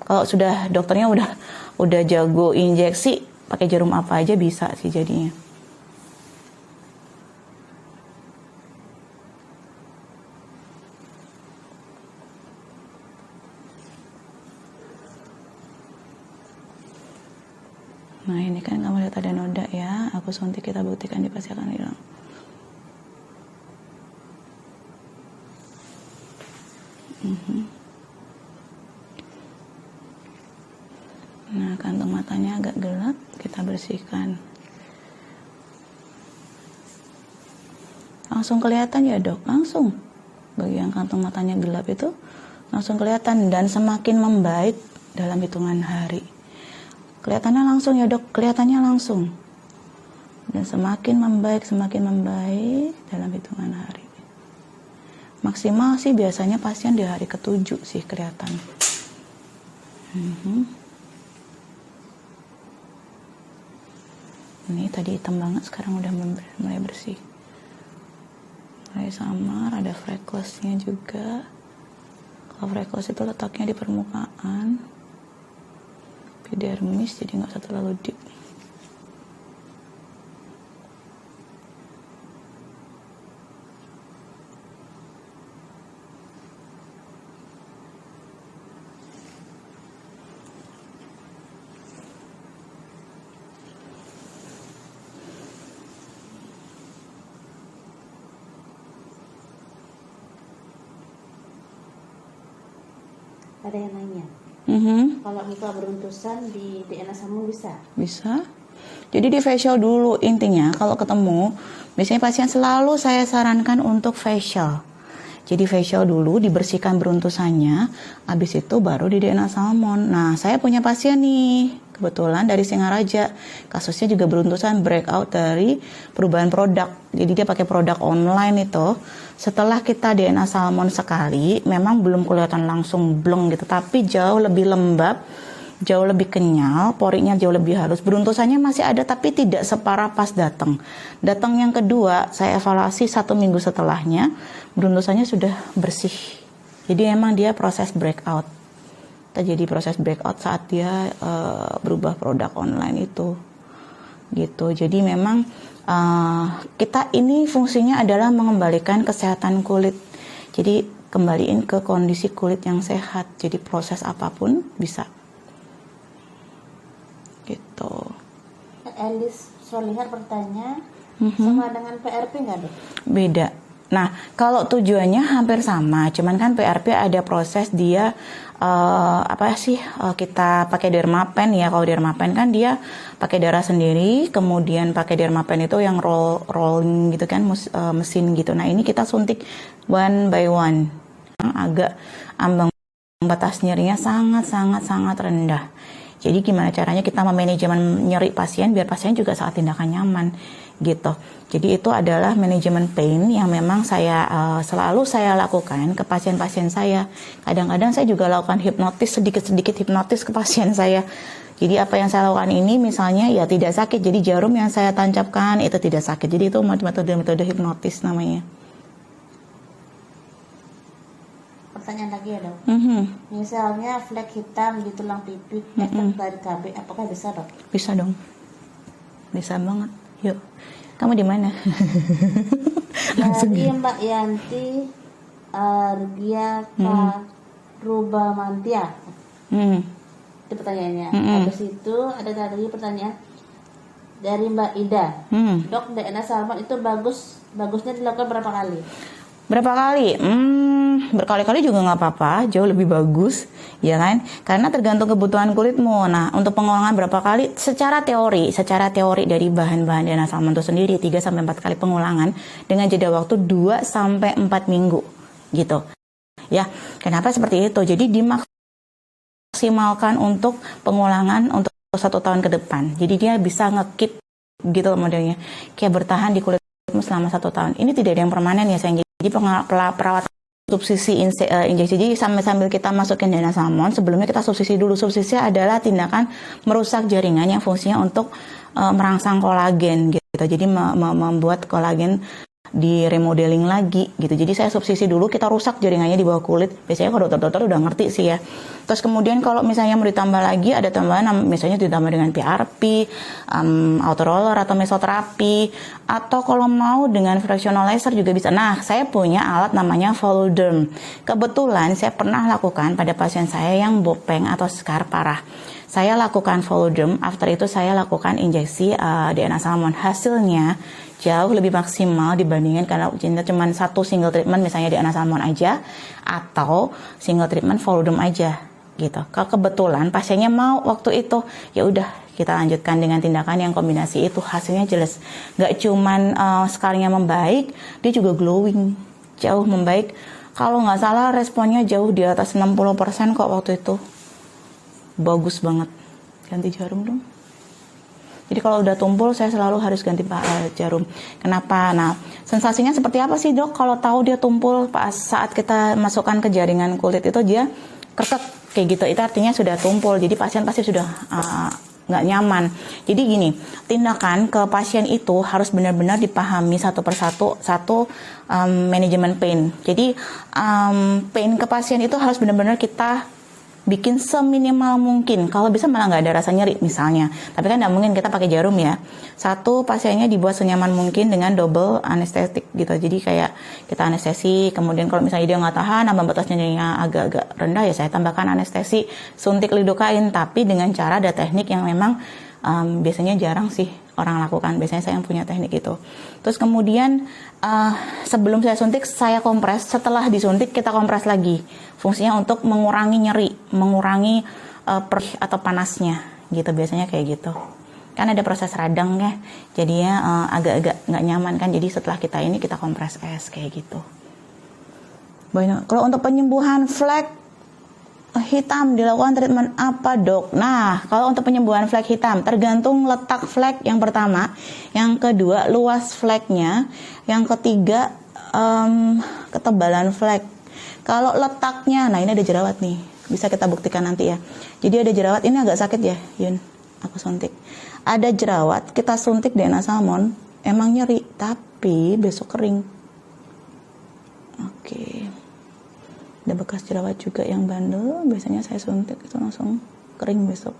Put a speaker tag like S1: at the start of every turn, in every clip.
S1: Kalau sudah dokternya udah jago injeksi, pakai jarum apa aja bisa sih jadinya. Nah ini kan kamu lihat ada noda ya, aku suntik, kita buktikan dia pasti akan hilang. Nah kantong matanya agak gelap, kita bersihkan. Langsung kelihatan ya dok, langsung. Bagi yang kantong matanya gelap itu langsung kelihatan dan semakin membaik dalam hitungan hari. Kelihatannya langsung ya dok, kelihatannya langsung. Dan semakin membaik dalam hitungan hari. Maksimal sih biasanya pasien di hari ke-7 sih kelihatan. Ini tadi hitam banget, sekarang udah mulai bersih. Mulai samar, ada freckles-nya juga. Kalau freckles itu letaknya di permukaan epidermis, jadi nggak usah terlalu deep.
S2: Ada yang nanya, kalau muka beruntusan di DNA Salmon bisa?
S1: Bisa. Jadi di facial dulu, intinya kalau ketemu, biasanya pasien selalu saya sarankan untuk facial. Jadi facial dulu, dibersihkan beruntusannya, habis itu baru di DNA Salmon. Nah, saya punya pasien nih, kebetulan dari Singaraja. Kasusnya juga beruntusan breakout dari perubahan produk. Jadi dia pakai produk online itu. Setelah kita DNA Salmon sekali, memang belum kelihatan langsung bleng gitu, tapi jauh lebih lembab, jauh lebih kenyal, porinya jauh lebih halus. Beruntusannya masih ada tapi tidak separah pas datang. Datang yang kedua, saya evaluasi 1 minggu setelahnya, beruntusannya sudah bersih. Jadi emang dia proses breakout. Terjadi proses breakout saat dia berubah produk online itu. Gitu. Jadi memang kita ini fungsinya adalah mengembalikan kesehatan kulit. Jadi kembaliin ke kondisi kulit yang sehat. Jadi proses apapun bisa. Gitu.
S2: Elis Solihar bertanya, sama dengan PRP nggak dok?
S1: Beda. Nah, kalau tujuannya hampir sama, cuman kan PRP ada proses dia kita pakai Dermapen ya. Kalau Dermapen kan dia pakai darah sendiri, kemudian pakai Dermapen itu yang rolling gitu kan, mesin gitu. Nah, ini kita suntik one by one. Agak ambang batas nyerinya sangat rendah. Jadi gimana caranya kita memanajemen nyeri pasien biar pasien juga saat tindakan nyaman gitu. Jadi itu adalah manajemen pain yang memang selalu saya lakukan ke pasien-pasien saya. Kadang-kadang saya juga lakukan hipnotis, sedikit-sedikit hipnotis ke pasien saya. Jadi apa yang saya lakukan ini misalnya ya tidak sakit. Jadi jarum yang saya tancapkan itu tidak sakit. Jadi itu metode hipnotis namanya.
S2: Pertanyaan lagi ya dok. Misalnya flek hitam di tulang pipi, efek dari KB, apakah bisa dok?
S1: Bisa dong, bisa banget. Yuk, kamu di mana?
S2: Dari Mbak Yanti Argia Karubamantia. Itu pertanyaannya. Habis itu ada lagi pertanyaan dari Mbak Ida. Dok, DNA Salmon itu bagusnya dilakukan berapa kali?
S1: Berapa kali? Berkali-kali juga nggak apa-apa, jauh lebih bagus, ya kan? Karena tergantung kebutuhan kulitmu. Nah, untuk pengulangan berapa kali? Secara teori dari bahan-bahan DNA Salmon itu sendiri 3-4 kali pengulangan dengan jeda waktu 2-4 minggu, gitu. Ya, kenapa seperti itu? Jadi dimaksimalkan untuk pengulangan untuk 1 tahun ke depan. Jadi dia bisa nge-keep gitu modelnya, kayak bertahan di kulitmu selama 1 tahun. Ini tidak ada yang permanen ya sayang. Jadi perawatan subsidi injeksi. Jadi sambil kita masukin DNA Salmon, sebelumnya kita subsidi dulu. Subsidi adalah tindakan merusak jaringan yang fungsinya untuk merangsang kolagen gitu. Jadi membuat kolagen di remodeling lagi gitu. Jadi saya subsidi dulu, kita rusak jaringannya di bawah kulit. Biasanya kalau dokter-dokter udah ngerti sih ya. Terus kemudian kalau misalnya mau ditambah lagi, ada tambahan misalnya ditambah dengan PRP, auto roller atau mesoterapi, atau kalau mau dengan fractional laser juga bisa. Nah, saya punya alat namanya Voluderm. Kebetulan saya pernah lakukan pada pasien saya yang bopeng atau scar parah. Saya lakukan Voluderm, after itu saya lakukan injeksi DNA salmon. Hasilnya jauh lebih maksimal dibandingkan kalau cuma satu single treatment, misalnya DNA salmon aja atau single treatment Voluderm aja gitu. Kalau kebetulan pasiennya mau waktu itu, ya udah kita lanjutkan dengan tindakan yang kombinasi itu. Hasilnya jelas, nggak cuman scarnya membaik, dia juga glowing, jauh membaik. Kalau nggak salah responnya jauh di atas 60% kok waktu itu. Bagus banget. Ganti jarum dong. Jadi kalau udah tumpul saya selalu harus ganti jarum. Kenapa? Nah, sensasinya seperti apa sih dok? Kalau tahu dia tumpul pas saat kita masukkan ke jaringan kulit itu dia kerket kayak gitu. Itu artinya sudah tumpul. Jadi pasien pasti sudah nggak nyaman. Jadi gini, tindakan ke pasien itu harus benar-benar dipahami satu persatu, manajemen pain. Jadi pain ke pasien itu harus benar-benar kita bikin seminimal mungkin. Kalau bisa malah nggak ada rasa nyeri misalnya. Tapi kan nggak mungkin kita pakai jarum ya. Satu, pasiennya dibuat senyaman mungkin dengan double anestetik gitu. Jadi kayak kita anestesi, kemudian kalau misalnya dia nggak tahan, ambang batas nyerinya agak-agak rendah, ya saya tambahkan anestesi, suntik lidokain. Tapi dengan cara ada teknik yang memang biasanya jarang sih orang lakukan. Biasanya saya yang punya teknik itu. Terus kemudian sebelum saya suntik, saya kompres. Setelah disuntik kita kompres lagi. Fungsinya untuk mengurangi nyeri, mengurangi perih atau panasnya gitu. Biasanya kayak gitu. Kan ada proses radang ya, jadinya agak-agak nggak nyaman kan. Jadi setelah kita ini kita kompres es kayak gitu. Banyak. Kalau untuk penyembuhan flek hitam dilakukan treatment apa dok? Nah, kalau untuk penyembuhan flek hitam tergantung letak flek yang pertama, yang kedua luas fleknya, yang ketiga ketebalan flek. Kalau letaknya, nah ini ada jerawat nih, bisa kita buktikan nanti ya. Jadi ada jerawat, ini agak sakit ya Yun, aku suntik. Ada jerawat, kita suntik DNA salmon, emang nyeri, tapi besok kering. Oke. Ada bekas jerawat juga yang bandel, biasanya saya suntik itu langsung kering besok.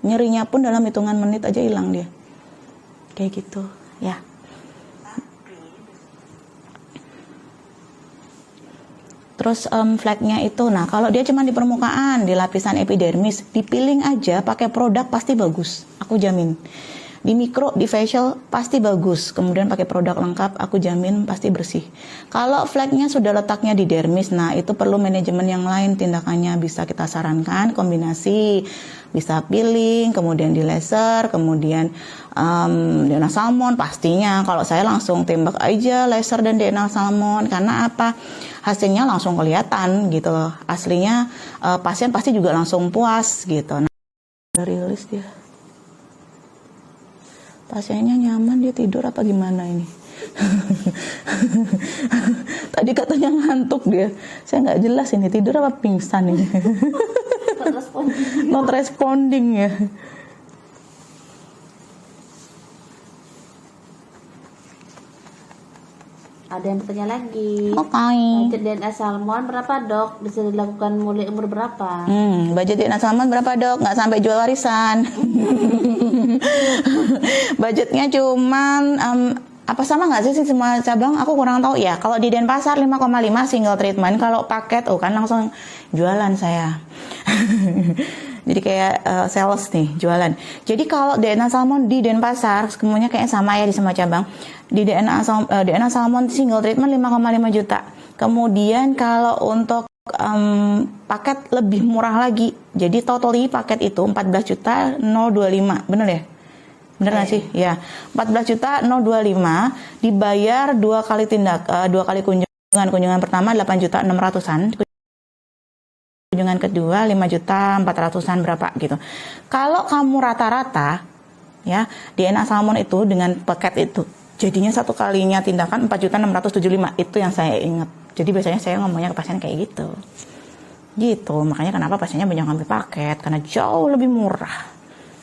S1: Nyerinya pun dalam hitungan menit aja hilang dia. Kayak gitu, ya. Terus fleknya itu, nah kalau dia cuma di permukaan, di lapisan epidermis, di peeling aja pakai produk pasti bagus, aku jamin. Di mikro, di facial pasti bagus. Kemudian pakai produk lengkap, aku jamin pasti bersih. Kalau fleknya sudah letaknya di dermis, nah itu perlu manajemen yang lain tindakannya. Bisa kita sarankan kombinasi, bisa peeling, kemudian di laser, kemudian DNA salmon pastinya. Kalau saya langsung tembak aja laser dan DNA salmon, karena apa? Hasilnya langsung kelihatan gitu loh. Aslinya pasien pasti juga langsung puas gitu. Nah, rilis dia. Pasiennya nyaman, dia tidur apa gimana ini? Tadi katanya ngantuk dia. Saya nggak jelas ini tidur apa pingsan ini. Not responding ya.
S2: Ada yang bertanya lagi.
S1: Okay.
S2: Budget DNA salmon berapa dok? Bisa dilakukan mulai umur berapa?
S1: Budget DNA salmon berapa dok? Nggak sampai jual warisan. Budgetnya cuman apa sama nggak sih semua cabang? Aku kurang tahu ya. Kalau di Denpasar 5,5 single treatment. Kalau paket, kan langsung jualan saya. Jadi kayak sales nih, jualan. Jadi kalau DNA salmon di Denpasar, semuanya kayak sama ya di semua cabang. Di DNA salmon single treatment 5,5 juta. Kemudian kalau untuk paket lebih murah lagi. Jadi totally paket itu 14 juta 025. Bener ya? Bener nggak sih? Ya. 14 juta 025 dibayar 2 kali kunjungan. Kunjungan pertama 8 juta 600-an. Kunjungan kedua 5 juta 400-an berapa gitu. Kalau kamu rata-rata ya DNA salmon itu dengan paket itu jadinya satu kalinya tindakan 4 juta 675, itu yang saya ingat. Jadi biasanya saya ngomongnya ke pasien kayak gitu. Gitu, makanya kenapa pasiennya banyak ngambil paket, karena jauh lebih murah.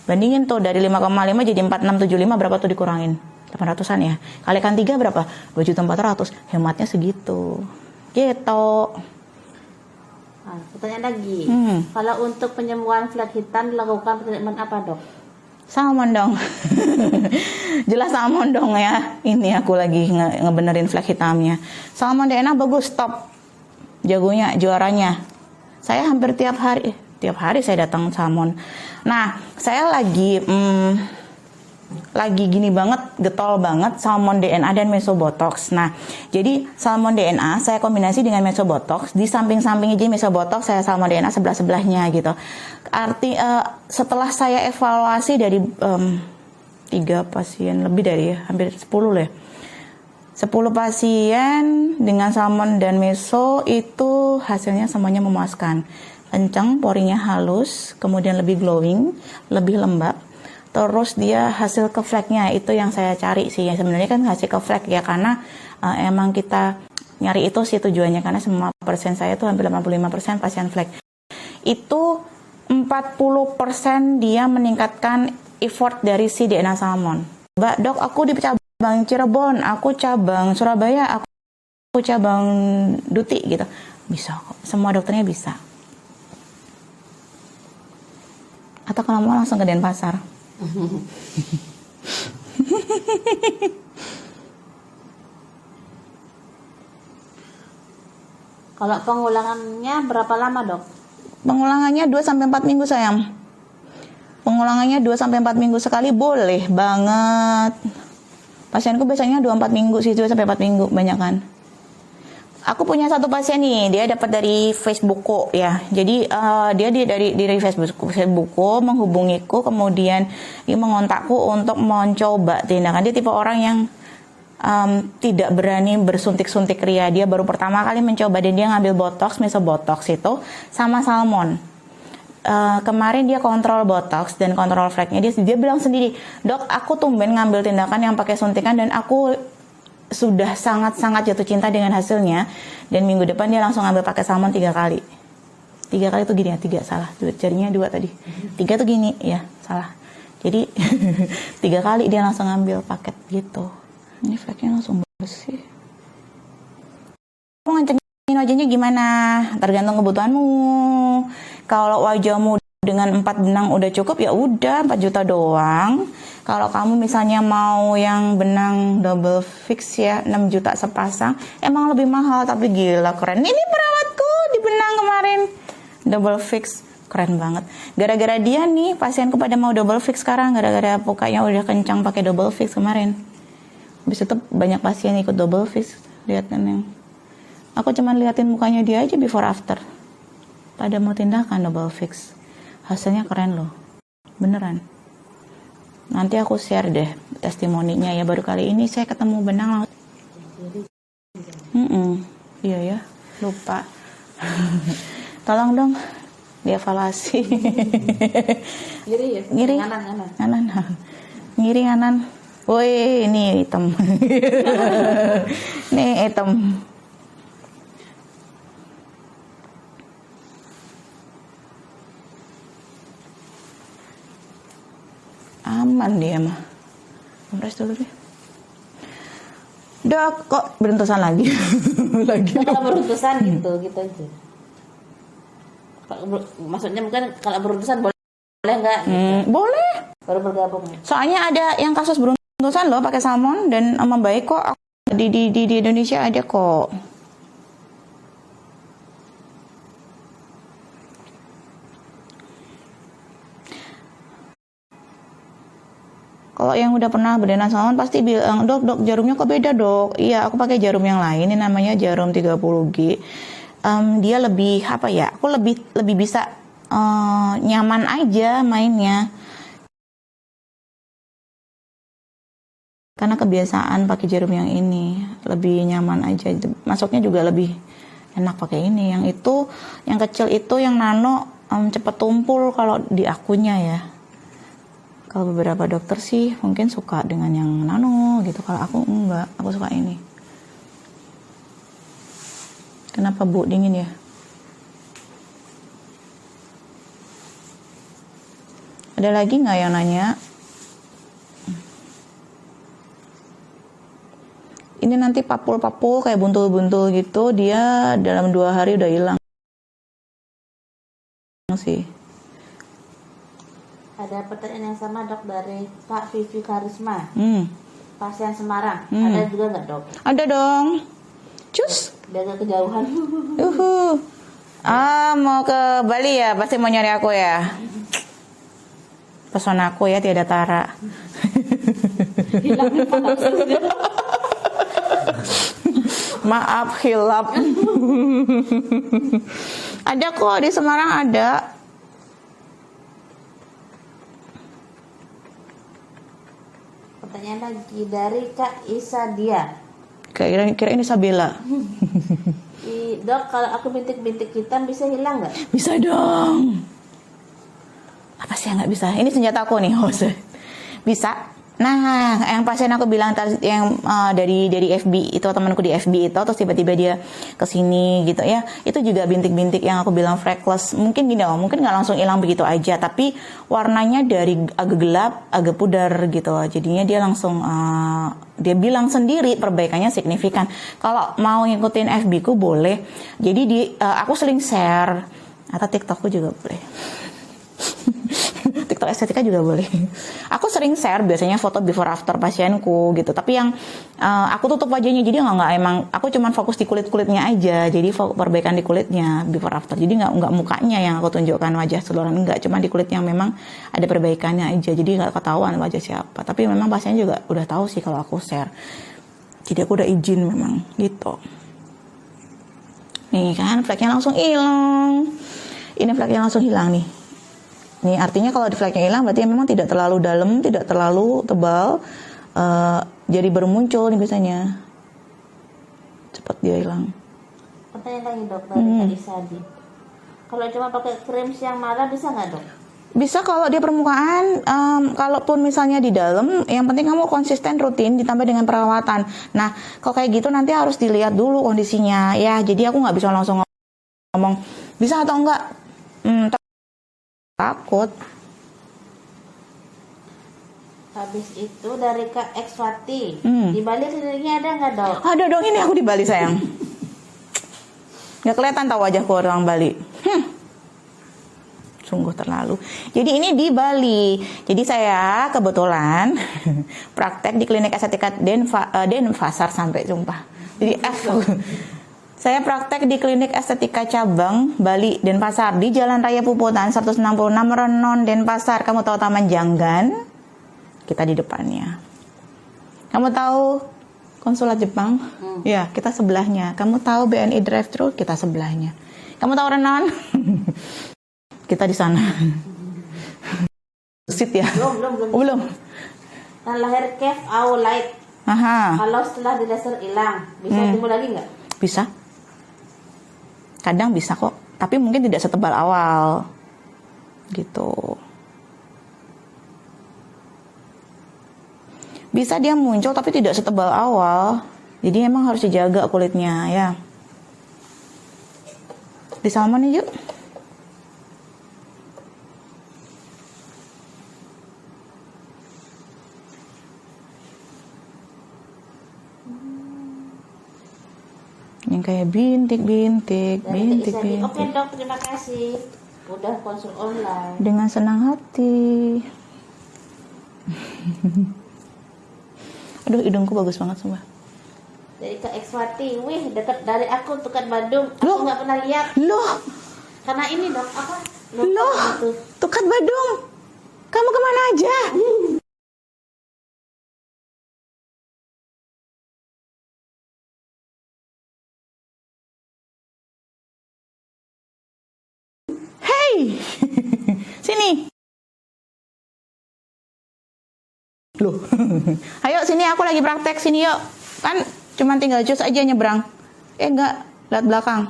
S1: Bandingin tuh dari 5,5 jadi 4675, berapa tuh dikurangin? 800-an ya. Kalikan 3 berapa? 2.400.000. Hematnya segitu. Gitu.
S2: Nah, pertanyaan lagi. Kalau untuk penyembuhan flek hitam dilakukan treatment apa, Dok?
S1: Salmon dong. Jelas salmon dong ya. Ini aku lagi ngebenerin flek hitamnya. Salmon DNA bagus, top. Jagonya, juaranya. Saya hampir tiap hari saya datang salmon. Nah, saya lagi gini banget, getol banget salmon DNA dan mesobotox. Nah, jadi salmon DNA saya kombinasi dengan mesobotox, di samping-sampingnya jadi mesobotox, saya salmon DNA sebelah-sebelahnya gitu. Setelah saya evaluasi dari 3 pasien lebih dari hampir 10 loh ya. 10 pasien dengan salmon dan meso itu hasilnya semuanya memuaskan. Kencang, poringnya halus, kemudian lebih glowing, lebih lembab. Terus dia hasil ke fleknya itu yang saya cari sih. Sebenarnya kan hasil ke flek ya, karena emang kita nyari itu sih tujuannya, karena semua pasien saya tuh hampir 85% pasien flek. Itu 40% dia meningkatkan effort dari si DNA salmon. Mbak Dok, aku di cabang Cirebon, aku cabang Surabaya, aku cabang Duti gitu. Bisa kok, semua dokternya bisa. Atau kalau mau langsung ke Denpasar.
S2: Kalau pengulangannya berapa lama, Dok?
S1: Pengulangannya 2-4 minggu sayang. Pengulangannya 2-4 minggu sekali boleh banget. Pasienku biasanya 2-4 minggu sih, 2-4 minggu banyak kan. Aku punya satu pasien nih, dia dapat dari Facebookku ya. Jadi dia dari Facebookku menghubungiku, kemudian dia mengontakku untuk mencoba tindakan. Dia tipe orang yang tidak berani bersuntik-suntik ria. Dia baru pertama kali mencoba dan dia ngambil botox, mesobotox itu sama salmon. Kemarin dia kontrol botox dan kontrol fleknya. Dia bilang sendiri, Dok, aku tumben ngambil tindakan yang pakai suntikan dan aku sudah sangat-sangat jatuh cinta dengan hasilnya. Dan minggu depan dia langsung ngambil pakai salmon 3 kali. 3 kali tuh gini ya, 3 salah. Jarinya 2 tadi. 3 tuh gini ya, salah. Jadi 3 kali dia langsung ngambil paket gitu. Ini fleknya langsung bersih. Mau ngecengin wajahnya gimana? Tergantung kebutuhanmu. Kalau wajahmu dengan 4 benang udah cukup, ya udah 4 juta doang. Kalau kamu misalnya mau yang benang double fix ya 6 juta sepasang, emang lebih mahal tapi gila keren. Ini perawatku di benang kemarin double fix, keren banget. Gara-gara dia nih pasienku pada mau double fix sekarang, gara-gara pokoknya udah kencang pakai double fix kemarin. Habis itu banyak pasien ikut double fix. Lihat kan yang aku cuman liatin mukanya dia aja before after. Pada mau tindakan double fix. Hasilnya keren loh. Beneran. Nanti aku share deh testimoninya ya. Baru kali ini saya ketemu benang. Iya ya, lupa. Tolong dong dievaluasi.
S2: Ngiri ya?
S1: Ngiri. Nganan. Ngiri nganan. Woi, ini hitam. Nih hitam. Aman dia mah. Kompres dulu deh. Dok, kok berentusan lagi?
S2: Kalau beruntusan gitu aja. Maksudnya mungkin kalau beruntusan boleh nggak?
S1: Boleh.
S2: Baru bergabung.
S1: Soalnya ada yang kasus beruntusan loh pakai salmon dan membaik kok. Di Indonesia ada kok. Kalau yang udah pernah berdana salmon pasti bilang, dok jarumnya kok beda dok. Iya, aku pakai jarum yang lain, ini namanya jarum 30G. Dia lebih apa ya? Aku lebih bisa nyaman aja mainnya. Karena kebiasaan pakai jarum yang ini, lebih nyaman aja. Masuknya juga lebih enak pakai ini. Yang itu, yang kecil itu yang nano cepet tumpul kalau di akunya ya. Kalau beberapa dokter sih mungkin suka dengan yang nano gitu. Kalau aku enggak, aku suka ini. Kenapa Bu dingin ya? Ada lagi nggak yang nanya? Ini nanti papul-papul kayak buntul-buntul gitu, dia dalam 2 hari udah hilang sih.
S2: Ada pertanyaan yang sama dok dari Kak Vivi Karisma,
S1: Hmm.
S2: pasien Semarang. Ada juga nggak dok?
S1: Ada dong. Cus.
S2: Jaga kejauhan.
S1: Mau ke Bali ya? Pasti mau nyari aku ya? Pesona aku ya tiada tara.
S2: Hilang di maksudnya.
S1: Maaf hilap. Ada kok di Semarang ada.
S2: Pertanyaan lagi dari Kak Isadia.
S1: Kira ini Sabila.
S2: Dok, kalau aku bintik-bintik hitam bisa hilang nggak?
S1: Bisa dong. Apa sih yang nggak bisa? Ini senjata aku nih, host. Bisa. Nah, yang pasien aku bilang tadi yang dari FB itu, temanku di FB itu, terus tiba-tiba dia kesini gitu ya, itu juga bintik-bintik yang aku bilang freckles. Mungkin gini loh, mungkin nggak langsung hilang begitu aja, tapi warnanya dari agak gelap, agak pudar gitu. Jadinya dia langsung dia bilang sendiri perbaikannya signifikan. Kalau mau ngikutin FB ku boleh. Jadi aku sering share atau TikTokku juga boleh. TikTok estetika juga boleh. Aku sering share biasanya foto before after pasienku gitu. Tapi yang aku tutup wajahnya, jadi nggak emang aku cuman fokus di kulit-kulitnya aja. Jadi perbaikan di kulitnya before after. Jadi nggak mukanya yang aku tunjukkan wajah seluruhan, enggak. Cuma di kulit yang memang ada perbaikannya aja. Jadi nggak ketahuan wajah siapa. Tapi memang pasien juga udah tahu sih kalau aku share. Jadi aku udah izin memang gitu. Nih kan fleknya langsung hilang. Ini fleknya langsung hilang nih. Nih artinya kalau di fleknya hilang berarti memang tidak terlalu dalam, tidak terlalu tebal, jadi baru muncul nih biasanya. Cepat dia hilang.
S2: Pertanyaan lagi dok dari Kak Isadi. Kalau cuma pakai krim siang malam bisa nggak dok?
S1: Bisa kalau dia permukaan, kalaupun misalnya di dalam, yang penting kamu konsisten rutin ditambah dengan perawatan. Nah kalau kayak gitu nanti harus dilihat dulu kondisinya ya. Jadi aku nggak bisa langsung ngomong bisa atau enggak. Takut.
S2: Habis itu dari Kak Ekswati. Di Bali kliniknya ada nggak dok?
S1: Ada dong, ini aku di Bali sayang. Nggak kelihatan tahu wajahku orang Bali. Sungguh terlalu. Jadi ini di Bali. Jadi saya kebetulan praktek di klinik estetika Denpasar sampai sumpah. Jadi saya praktek di klinik estetika cabang Bali Denpasar di Jalan Raya Puputan 166 Renon Denpasar. Kamu tahu Taman Janggan? Kita di depannya. Kamu tahu konsulat Jepang? Ya, kita sebelahnya. Kamu tahu BNI Drive-Thru? Kita sebelahnya. Kamu tahu Renon? Kita di sana. Sit ya?
S2: Belum.
S1: Belum.
S2: Nah, lahir Kev Au Light.
S1: Aha.
S2: Kalau setelah di laser hilang, bisa timbul lagi nggak?
S1: Bisa. Kadang bisa kok, tapi mungkin tidak setebal awal. Gitu. Bisa dia muncul tapi tidak setebal awal. Jadi emang harus dijaga kulitnya ya. Di salmon yuk. Yang kayak bintik.
S2: Oke dok, terima kasih. Udah konsul online.
S1: Dengan senang hati. Aduh, hidungku bagus banget sumpah.
S2: Dari Kak Ekswati, wih dekat dari aku Tukat Badung. Aku
S1: Loh?
S2: nggak pernah lihat.
S1: Loh,
S2: Karena ini dok, apa?
S1: loh,
S2: Gitu.
S1: Tukat Badung. Kamu kemana aja? Hey, sini. Loh, ayo sini aku lagi praktek sini yuk. Kan cuma tinggal cus aja nyebrang. Enggak, lihat belakang.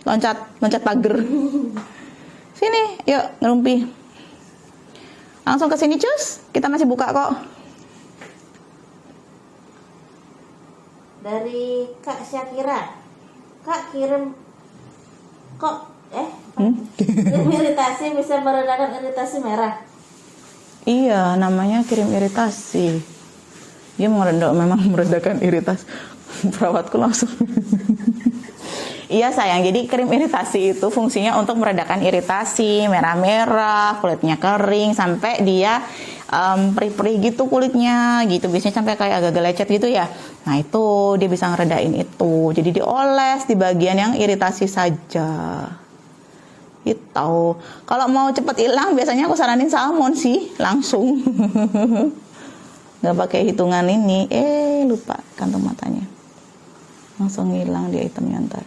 S1: Loncat pagar. Sini, yuk ngerumpi. Langsung ke sini cus. Kita masih buka kok.
S2: Dari Kak Syakira. Kak kirim kok kirim iritasi bisa meredakan iritasi merah.
S1: Iya, namanya kirim iritasi. Dia memang meredakan iritasi. Perawatku langsung. Iya sayang, jadi krim iritasi itu fungsinya untuk meredakan iritasi, merah-merah, kulitnya kering, sampai dia perih-perih gitu kulitnya, gitu. Biasanya sampai kayak agak-agak lecet gitu ya. Nah itu, dia bisa ngeredain itu. Jadi dioles di bagian yang iritasi saja. Gitu. Kalau mau cepet hilang, biasanya aku saranin salmon sih, langsung. Nggak pakai hitungan ini. Lupa kantung matanya. Langsung hilang dia hitamnya ntar.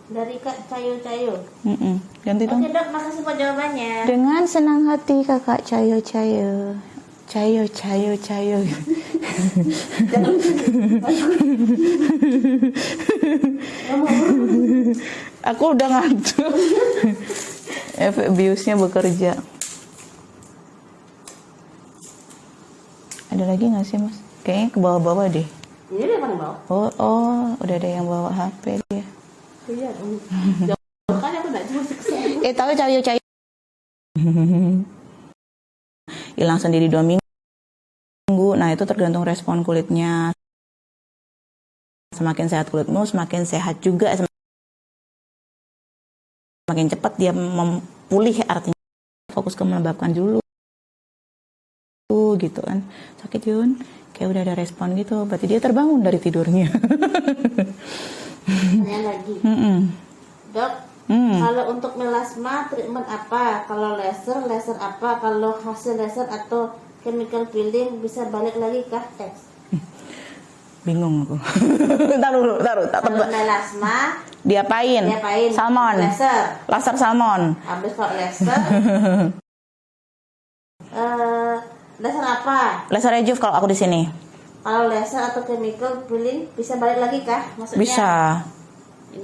S2: Dari Kak Cayo-Cayo.
S1: Ganti dong.
S2: Oke dok, makasih buat jawabannya.
S1: Dengan senang hati Kakak Cayo-Cayo. Cayo. Aku udah ngantuk. Efek biusnya bekerja. Ada lagi nggak sih mas? Kayaknya ke bawah-bawah deh.
S2: Ini dia paling bawah.
S1: Oh, udah ada yang bawa HP dia.
S2: Iya. Jauh kan aku nggak cuma kesel.
S1: Tahu Cayo. Hilang sendiri 2 minggu. Nah itu tergantung respon kulitnya. Semakin sehat kulitmu, semakin sehat juga. Semakin cepat dia pulih, artinya fokus ke melembabkan dulu. Gitu kan. Sakit Yun? Kayak udah ada respon gitu. Berarti dia terbangun dari tidurnya.
S2: Tanya lagi. Dok, kalau untuk melasma treatment apa? Kalau laser apa? Kalau hasil laser atau chemical peeling bisa balik lagi kah? Teks.
S1: Bingung aku. taruh. Tak tebak.
S2: Melasma
S1: Diapain? Salmon. Laser salmon.
S2: Habis kalau laser. Laser apa?
S1: Laser rejuve kalau aku di sini.
S2: Kalau laser atau chemical peeling bisa balik lagi kah? Maksudnya?
S1: Bisa.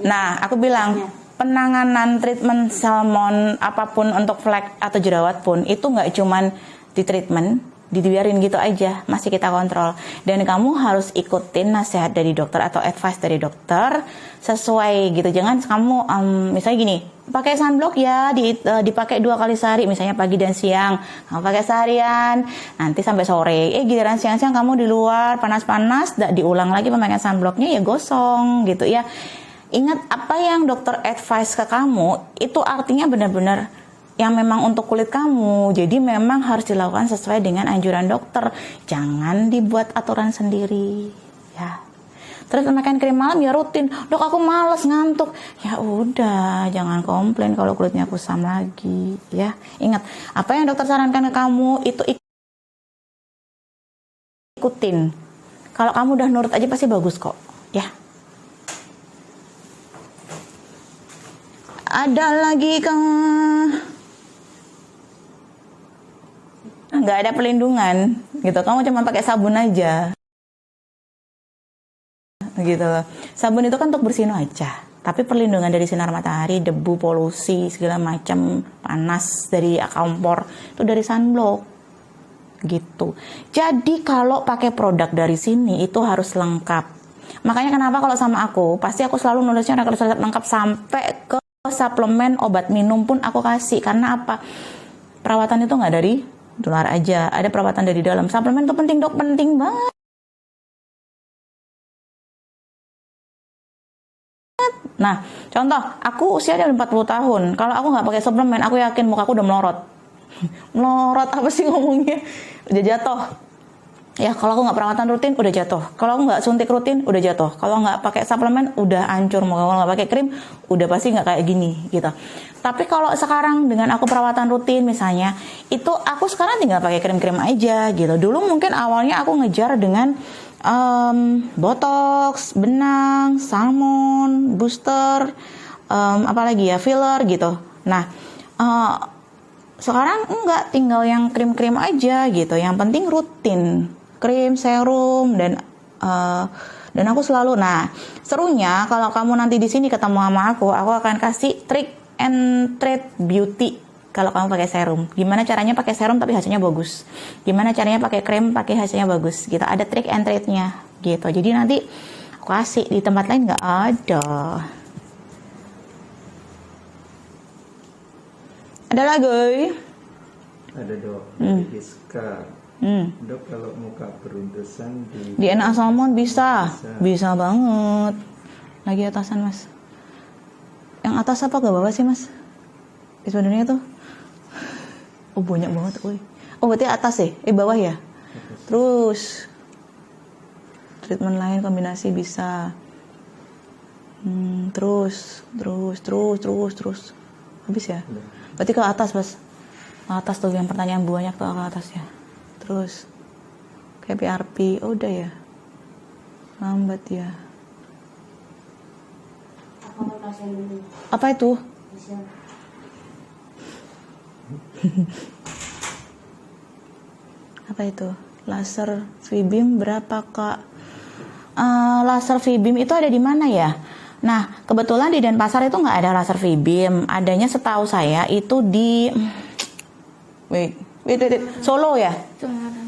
S1: Nah, aku bilang penanganan treatment salmon apapun untuk flek atau jerawat pun itu nggak cuman di treatment, dibiarin gitu aja, masih kita kontrol. Dan kamu harus ikutin nasihat dari dokter atau advice dari dokter sesuai gitu. Jangan kamu misalnya gini, pakai sunblock ya, dipakai 2 kali sehari, misalnya pagi dan siang. Kamu pakai seharian, nanti sampai sore. Giliran siang-siang kamu di luar panas-panas, diulang lagi pemakaian sunblocknya, ya gosong gitu ya. Ingat apa yang dokter advice ke kamu itu artinya benar-benar yang memang untuk kulit kamu. Jadi memang harus dilakukan sesuai dengan anjuran dokter. Jangan dibuat aturan sendiri, ya. Terus pemakaian krim malam ya rutin. Dok, aku males, ngantuk. Ya udah, jangan komplain kalau kulitnya kusam lagi, ya. Ingat, apa yang dokter sarankan ke kamu itu ikutin. Kalau kamu udah nurut aja pasti bagus kok, ya. Ada lagi nggak ada pelindungan gitu, kamu cuma pakai sabun aja gitu. Sabun itu kan untuk bersihin wajah, tapi perlindungan dari sinar matahari, debu, polusi segala macam, panas dari kompor itu dari sunblock gitu. Jadi kalau pakai produk dari sini itu harus lengkap. Makanya kenapa kalau sama aku pasti aku selalu nulisnya resep lengkap sampai ke suplemen obat minum pun aku kasih. Karena apa? Perawatan itu nggak dari luar aja, ada perawatan dari dalam. Suplemen itu penting dok, penting banget. Nah, contoh, aku usia udah 40 tahun. Kalau aku nggak pakai suplemen, aku yakin muka aku udah melorot. Melorot apa sih ngomongnya? Udah jatuh. Ya, kalau aku nggak perawatan rutin, udah jatuh. Kalau aku nggak suntik rutin, udah jatuh. Kalau nggak pakai suplemen, udah hancur. Kalau nggak pakai krim, udah pasti nggak kayak gini, gitu. Tapi kalau sekarang dengan aku perawatan rutin misalnya, itu aku sekarang tinggal pakai krim-krim aja, gitu. Dulu mungkin awalnya aku ngejar dengan botox, benang, salmon, booster, apalagi ya, filler gitu. Nah, sekarang enggak, tinggal yang krim-krim aja gitu. Yang penting rutin, krim, serum, dan aku selalu. Nah, serunya kalau kamu nanti di sini ketemu sama aku akan kasih trick and treat beauty. Kalau kamu pakai serum, gimana caranya pakai serum tapi hasilnya bagus? Gimana caranya pakai krim pakai hasilnya bagus? Gitu, ada trick and treatnya gitu. Jadi nanti aku kasih, di tempat lain nggak ada. Ada lagi.
S3: Ada dok dari Iska. Dok, kalau muka beruntusan di
S1: DNA salmon bisa banget. Lagi atasan mas. Yang atas apa ke bawah sih mas? Sebenarnya tuh. Oh banyak banget, woi. Oh berarti atas ya? Bawah ya? Terus treatment lain kombinasi bisa. Terus. Habis ya? Berarti ke atas mas. Ke atas tuh yang pertanyaan banyak tuh ke atas ya. Terus kayak PRP, oh udah ya. Lambat ya. Apa itu? Apa itu? Laser V-beam berapa kak? Laser V-beam itu ada di mana ya? Nah kebetulan di Denpasar itu nggak ada laser V-beam. Adanya setahu saya itu di wait. Solo ya?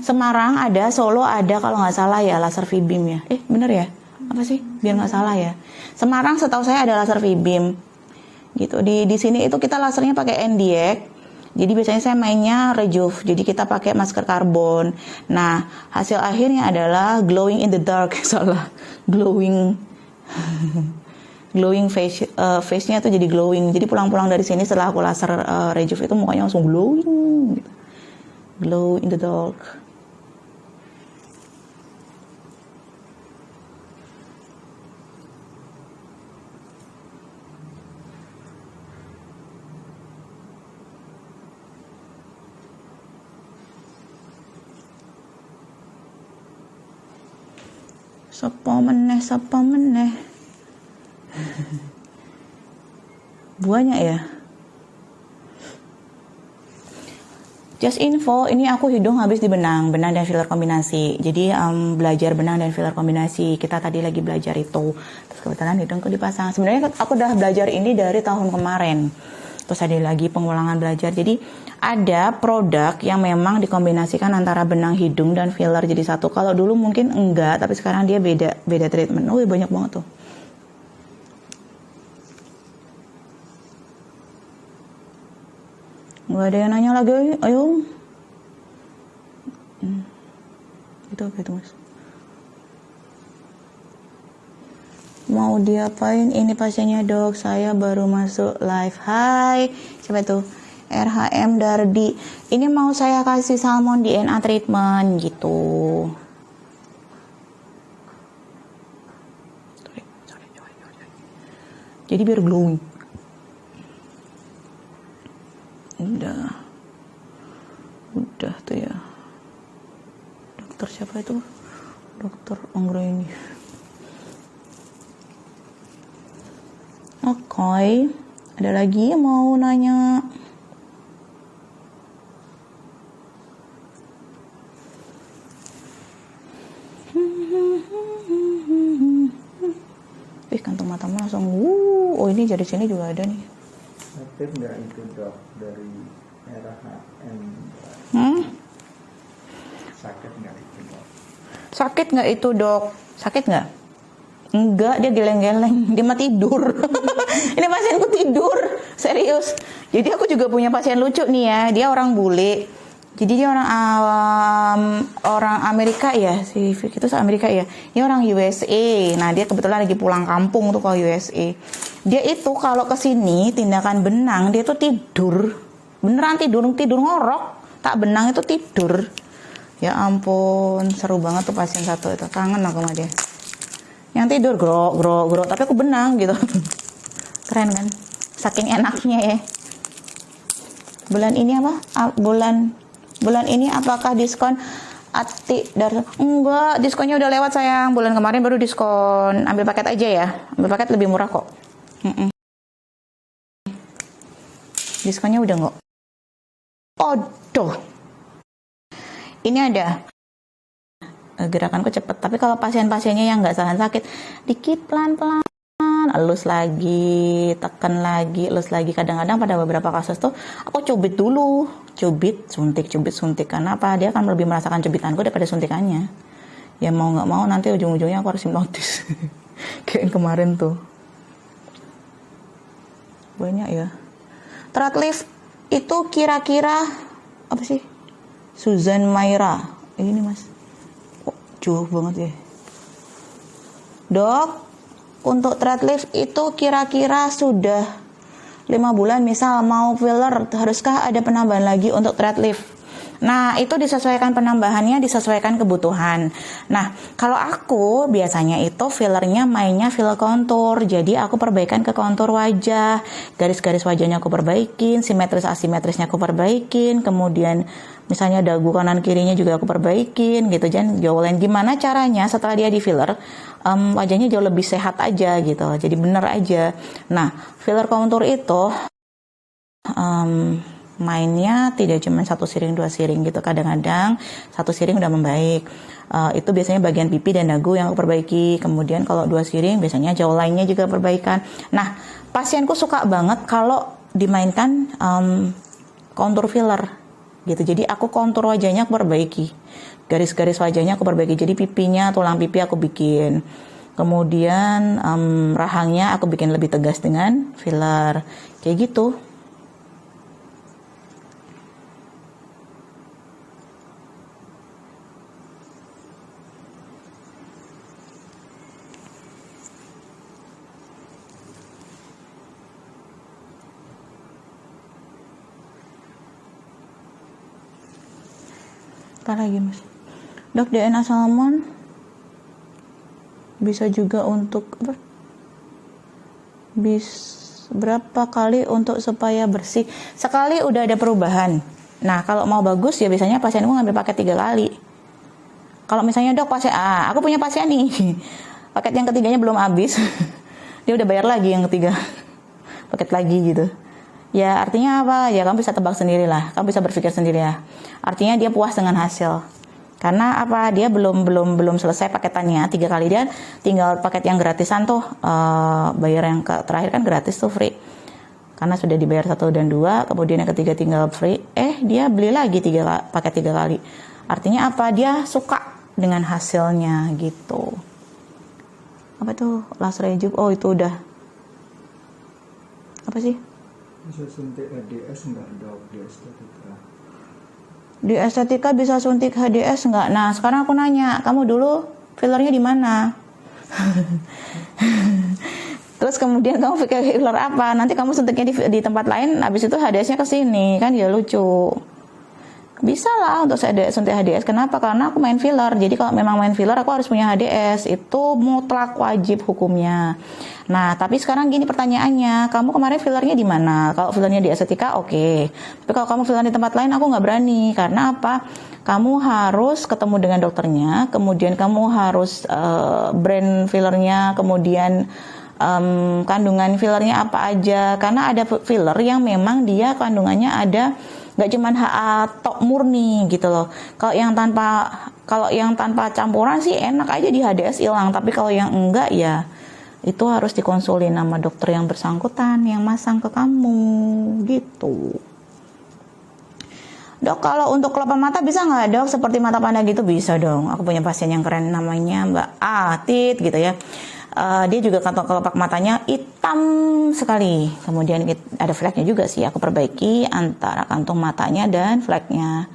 S1: Semarang ada, Solo ada kalau nggak salah ya laser V-beam ya. Bener ya? Apa sih? Biar nggak salah ya. Semarang setahu saya ada laser V-beam. Gitu. Di sini itu kita lasernya pakai NDX. Jadi biasanya saya mainnya Rejuve. Jadi kita pakai masker karbon. Nah, hasil akhirnya adalah glowing in the dark. Salah. Glowing face-nya tuh jadi glowing. Jadi pulang-pulang dari sini setelah aku laser Rejuve itu mukanya langsung glowing gitu. Glow in the dark. Sapa meneh. Banyak ya. Just info, ini aku hidung habis di benang dan filler kombinasi. Jadi belajar benang dan filler kombinasi. Kita tadi lagi belajar itu. Terus kebetulan hidungku dipasang. Sebenarnya aku udah belajar ini dari tahun kemarin. Terus ada lagi pengulangan belajar. Jadi ada produk yang memang dikombinasikan antara benang hidung dan filler jadi satu. Kalau dulu mungkin enggak, tapi sekarang dia beda treatment. Oh banyak banget tuh. Nggak ada yang nanya lagi, ayo. Gitu mas. Mau diapain ini pasiennya dok? Saya baru masuk live. Hai, siapa itu? RHM Dardi. Ini mau saya kasih salmon DNA treatment gitu. Jadi biar glowing. Udah tuh ya. Dokter siapa itu? Dokter Onggro ini. Oke, ada lagi yang mau nanya? Kantong matamu langsung oh ini dari sini juga ada nih.
S3: Sakit nggak itu dok dari RHM? Sakit nggak itu dok?
S1: Sakit nggak itu dok? Sakit nggak? Enggak, dia geleng-geleng, dia mah tidur. Ini pasienku tidur, serius. Jadi aku juga punya pasien lucu nih ya, dia orang bule. Jadi dia orang Amerika ya, si Vicky itu Amerika ya. Dia orang USA. Nah dia kebetulan lagi pulang kampung tuh ke USA. Dia itu kalau kesini tindakan benang dia tuh tidur, beneran tidur ngorok. Tak benang itu tidur. Ya ampun, seru banget tuh pasien satu itu. Kangen aku sama dia. Yang tidur grok, tapi aku benang gitu. Keren kan? Saking enaknya ya. Bulan ini apa? Bulan ini apakah diskon enggak, diskonnya udah lewat sayang. Bulan kemarin baru diskon. Ambil paket aja ya. Ambil paket lebih murah kok. Diskonnya udah nggak? Aduh. Ini ada gerakanku cepet. Tapi kalau pasien-pasiennya yang nggak tahan sakit, dikit pelan-pelan. Elus lagi, tekan lagi, elus lagi. Kadang-kadang pada beberapa kasus tuh aku cubit dulu, cubit, suntik. Karena apa? Dia akan lebih merasakan cubitanku daripada suntikannya. Ya mau nggak mau nanti ujung-ujungnya aku harus hipnotis. Kayak yang kemarin tuh. Banyak ya. Thread lift itu kira-kira apa sih? Susan Mayra. Ini mas, kok jauh banget ya. Dok, untuk thread lift itu kira-kira sudah 5 bulan misal mau filler, haruskah ada penambahan lagi untuk thread lift? Nah, itu disesuaikan penambahannya, disesuaikan kebutuhan. Nah, kalau aku biasanya itu fillernya mainnya filler kontur. Jadi aku perbaikan ke kontur wajah, garis-garis wajahnya aku perbaikin, simetris asimetrisnya aku perbaikin, kemudian misalnya dagu kanan kirinya juga aku perbaikin gitu. Jangan jauhin gimana caranya setelah dia di filler, wajahnya jauh lebih sehat aja gitu. Jadi bener aja. Nah, filler kontur itu mainnya tidak cuma 1 siring 2 siring gitu, kadang-kadang 1 siring udah membaik. Itu biasanya bagian pipi dan dagu yang aku perbaiki. Kemudian kalau 2 siring biasanya jawline-nya juga perbaikan. Nah, pasienku suka banget kalau dimainkan kontur filler gitu. Jadi aku kontur wajahnya aku perbaiki, garis-garis wajahnya aku perbaiki. Jadi pipinya, tulang pipi aku bikin, kemudian rahangnya aku bikin lebih tegas dengan filler kayak gitu. Apa lagi mas? Dok, DNA salmon bisa juga untuk apa? Berapa kali untuk supaya bersih? Sekali udah ada perubahan. Nah, kalau mau bagus ya biasanya pasienku ngambil paket 3 kali. Kalau misalnya dok pasien aku punya pasien nih, paket yang ketiganya belum habis, dia udah bayar lagi yang ketiga, paket lagi gitu. Ya artinya apa? Ya kamu bisa tebak sendiri lah, kamu bisa berpikir sendiri ya. Artinya dia puas dengan hasil. Karena apa? Dia belum selesai paketannya 3 kali, dia tinggal paket yang gratisan tuh, bayar yang terakhir kan gratis tuh, free. Karena sudah dibayar 1 dan 2, kemudian yang ketiga tinggal free. Dia beli lagi paket 3 kali. Artinya apa? Dia suka dengan hasilnya gitu. Apa tuh? Last rejuve. Oh itu udah. Apa sih?
S3: Bisa suntik HDS enggak dok di estetika?
S1: Di estetika bisa suntik HDS enggak? Nah sekarang aku nanya, kamu dulu fillernya di mana? Terus kemudian kamu pakai filler apa? Nanti kamu suntiknya di tempat lain, habis itu HDS-nya ke sini, kan ya lucu. Bisa lah untuk suntik HDS. Kenapa? Karena aku main filler. Jadi kalau memang main filler aku harus punya HDS. Itu mutlak wajib hukumnya. Nah, tapi sekarang gini pertanyaannya, kamu kemarin fillernya di mana? Kalau fillernya di estetika, oke. Tapi kalau kamu filler di tempat lain, aku nggak berani. Karena apa? Kamu harus ketemu dengan dokternya, kemudian kamu harus brand fillernya, kemudian kandungan fillernya apa aja. Karena ada filler yang memang dia kandungannya ada nggak cuman HA tok murni gitu loh. Kalau yang tanpa campuran sih enak aja di HDS hilang, tapi kalau yang enggak ya itu harus dikonsulin sama dokter yang bersangkutan yang masang ke kamu gitu. Dok, kalau untuk kelopak mata bisa nggak dok seperti mata panda gitu? Bisa dong. Aku punya pasien yang keren namanya Mbak Atit gitu ya. Dia juga kantong kelopak matanya hitam sekali. Kemudian ada fleknya juga sih. Aku perbaiki antara kantung matanya dan fleknya.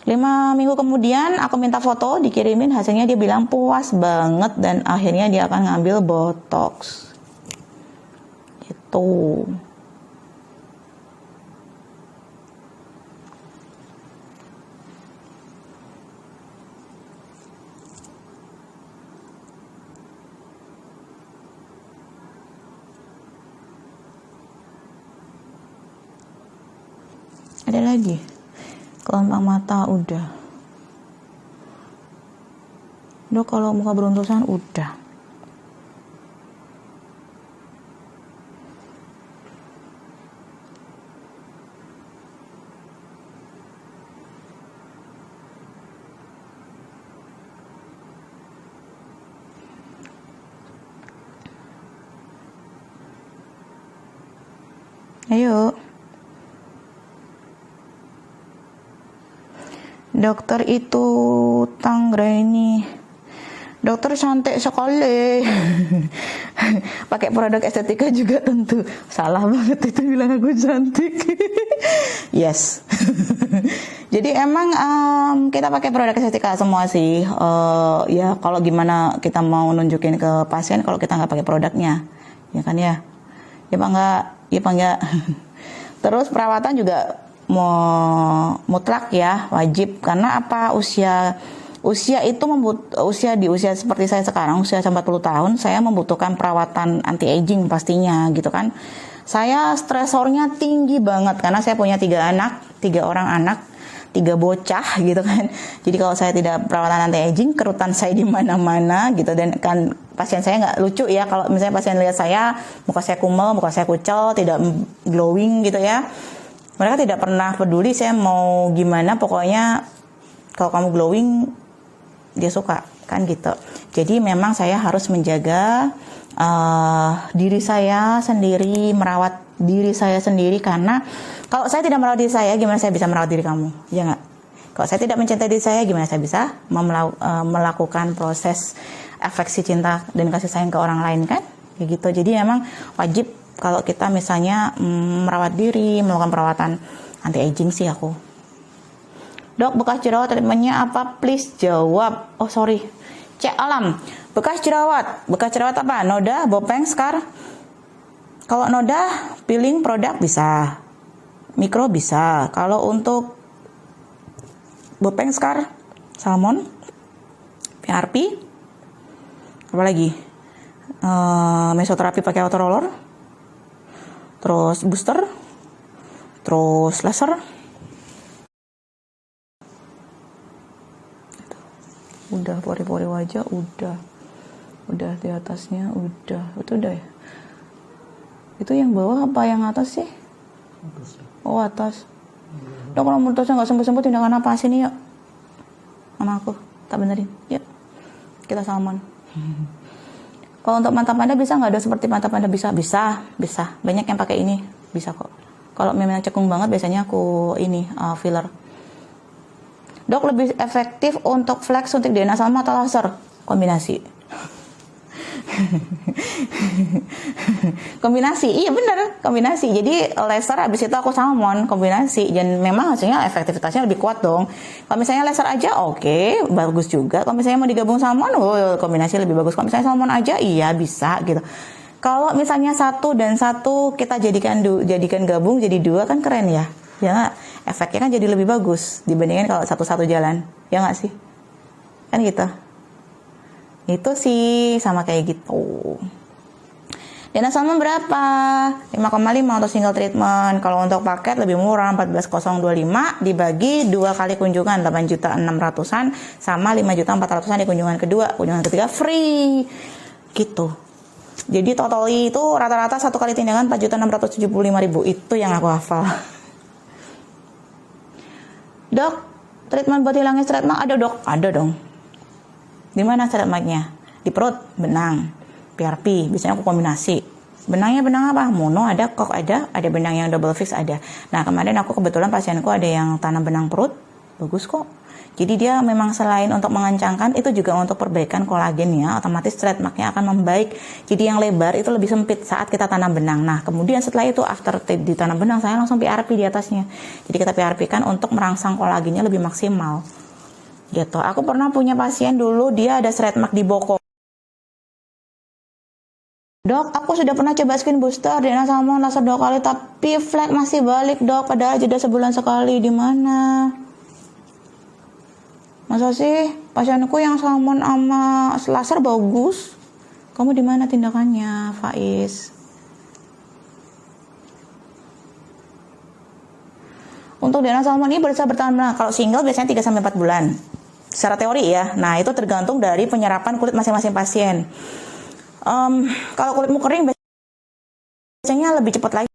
S1: 5 minggu kemudian aku minta foto, dikirimin, hasilnya dia bilang puas banget dan akhirnya dia akan ngambil botox. Itu. Ada lagi kelopak mata udah. Dok, kalau muka beruntusan udah. Ayo. Dokter itu Tanggraini. Dokter cantik sekali. Pakai produk estetika juga tentu. Salah banget itu bilang aku cantik. Yes. Jadi emang kita pakai produk estetika semua sih. Ya kalau gimana kita mau nunjukin ke pasien kalau kita nggak pakai produknya, ya kan ya? Ya pak nggak? Ya pak nggak? Terus perawatan juga mutlak ya, wajib. Karena apa? Usia itu di usia seperti saya sekarang, usia 40 tahun, saya membutuhkan perawatan anti aging pastinya gitu kan. Saya stresornya tinggi banget karena saya punya 3 orang anak, 3 bocah gitu kan. Jadi kalau saya tidak perawatan anti aging, kerutan saya di mana-mana gitu. Dan kan pasien saya nggak lucu ya, kalau misalnya pasien lihat saya, muka saya kumel, muka saya kucel, tidak glowing gitu ya. Mereka tidak pernah peduli saya mau gimana, pokoknya kalau kamu glowing dia suka kan gitu. Jadi memang saya harus menjaga diri saya sendiri, merawat diri saya sendiri, karena kalau saya tidak merawat diri saya, gimana saya bisa merawat diri kamu, ya nggak? Kalau saya tidak mencintai diri saya, gimana saya bisa melakukan proses afeksi cinta dan kasih sayang ke orang lain kan, kayak gitu. Jadi memang wajib kalau kita misalnya merawat diri, melakukan perawatan anti aging sih aku. Dok, bekas jerawat treatmentnya apa? Please jawab. Oh sorry, cek alam. Bekas jerawat apa? Noda, bopeng, scar? Kalau noda, peeling produk bisa, mikro bisa. Kalau untuk bopeng, scar, salmon, PRP, apa lagi? Mesoterapi pakai autoroller, terus booster, terus laser. Udah pori-pori wajah udah di atasnya itu udah ya. Itu yang bawah apa yang atas sih? Oh atas. Dok, kalau menurut saya nggak sembuh-sembuh, tindakan apa sih nih? Yuk sama aku tak benerin. Yuk kita salmon. Kalau untuk mata panda bisa nggak? Ada seperti mata panda? Bisa banyak yang pakai ini, bisa kok. Kalau memang cekung banget biasanya aku ini filler. Dok, lebih efektif untuk flex suntik DNA salmon atau laser? Kombinasi. Kombinasi, iya bener, kombinasi. Jadi laser habis itu aku salmon, kombinasi. Dan memang hasilnya efektivitasnya lebih kuat dong. Kalau misalnya laser aja oke, bagus juga. Kalau misalnya mau digabung salmon, kombinasi lebih bagus. Kalau misalnya salmon aja, iya bisa gitu. Kalau misalnya 1 dan 1 kita jadikan gabung jadi 2 kan keren ya. Ya nggak? Efeknya kan jadi lebih bagus dibandingkan kalau satu-satu jalan, ya nggak sih? Kan gitu. Itu sih sama kayak gitu. Dana salmon berapa? 5,5 untuk single treatment. Kalau untuk paket lebih murah, 14.025 dibagi 2 kali kunjungan 8.600-an sama 5.400-an di kunjungan kedua. Kunjungan ketiga free. Gitu. Jadi total itu rata-rata 1 kali tindakan 4.675.000. Itu yang aku hafal. Dok, treatment buat hilangin stretch mark ada dok? Ada dong. Di mana stretch marknya? Di perut, benang, PRP. Biasanya aku kombinasi. Benangnya benang apa? Mono ada, kok ada benang yang double fix ada. Nah kemarin aku kebetulan pasienku ada yang tanam benang perut, bagus kok. Jadi dia memang selain untuk mengencangkan, itu juga untuk perbaikan kolagen ya, otomatis stretch marknya akan membaik. Jadi yang lebar itu lebih sempit saat kita tanam benang. Nah kemudian setelah itu after ditanam benang, saya langsung PRP di atasnya. Jadi kita PRP kan untuk merangsang kolagennya lebih maksimal. Gitu. Aku pernah punya pasien dulu, dia ada stretch mark di boko. Dok, aku sudah pernah coba skin booster, DNA salmon, laser 2 kali, tapi flek masih balik dok, padahal jeda sebulan sekali. Di mana? Masa sih pasienku yang salmon sama laser bagus? Kamu di mana tindakannya, Faiz? Untuk DNA salmon ini bisa bertahan, kalau single biasanya 3-4 bulan. Secara teori ya. Nah, itu tergantung dari penyerapan kulit masing-masing pasien. Kalau kulitmu kering biasanya lebih cepat lagi.